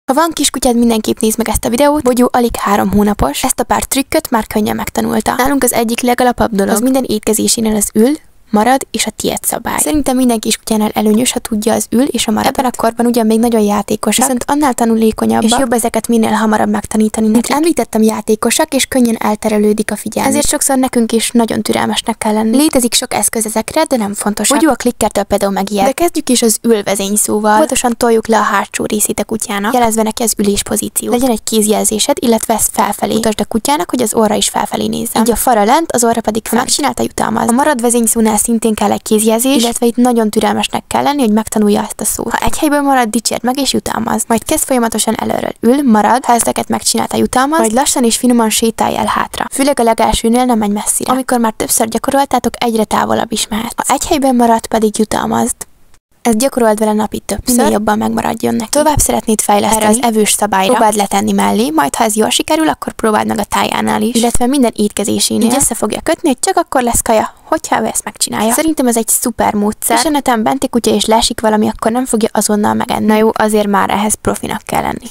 Ha van kiskutyád, mindenképp nézd meg ezt a videót. Bogyó alig 3 hónapos. Ezt a pár trükköt már könnyen megtanulta. Nálunk az egyik legalapabb dolog az minden étkezésénél az ül, marad és a tiéd szabály. Szerintem minden kiskutyánál előnyös, ha tudja az ül és a marad. Ebben a korban ugyan még nagyon játékosak, viszont annál tanulékonyabbak, és jobb ezeket minél hamarabb megtanítani nekik. Említettem, játékosak, és könnyen elterelődik a figyelme. Ezért sokszor nekünk is nagyon türelmesnek kell lenni. Létezik sok eszköz ezekre, de nem fontos. Bogyó a klikkertől például megijed. De kezdjük is az ülvezény szóval. Pontosan toljuk le a hátsó részét a kutyának, jelezve neki az ülés pozíciót. Legyen egy kézjelzésed, illetve ezt felfelé. Mutasd a kutyának, hogy az orra is felfelé nézzen. Így a fara lent, az orra pedig fel. Megcsinálta, jutalmaz. A marad vezényszónál szintén kell egy kézjelzés, illetve itt nagyon türelmesnek kell lenni, hogy megtanulja ezt a szót. Ha egy helyből marad, dicsérd meg és jutalmaz. Majd kezd folyamatosan előről. Ül, marad, ha ezeket megcsinálta, jutalmaz, majd lassan és finoman sétálj el hátra. Főleg a legelsőnél nem menj messzire. Amikor már többször gyakoroltátok, egyre távolabb is mehet. Ha egy helyben marad, pedig jutalmazd. Ezt gyakorold vele napi többször, minél jobban megmaradjon neki. Tovább szeretnéd fejleszteni erre az evős szabályra, próbáld letenni mellé, majd ha ez jól sikerül, akkor próbáld meg a tájánál is, illetve minden étkezésénél. Így össze fogja kötni, hogy csak akkor lesz kaja, hogyha ő ezt megcsinálja. Szerintem ez egy szuper módszer. És a neten benti kutya és leesik valami, akkor nem fogja azonnal megenni. Na jó, azért már ehhez profinak kell lenni.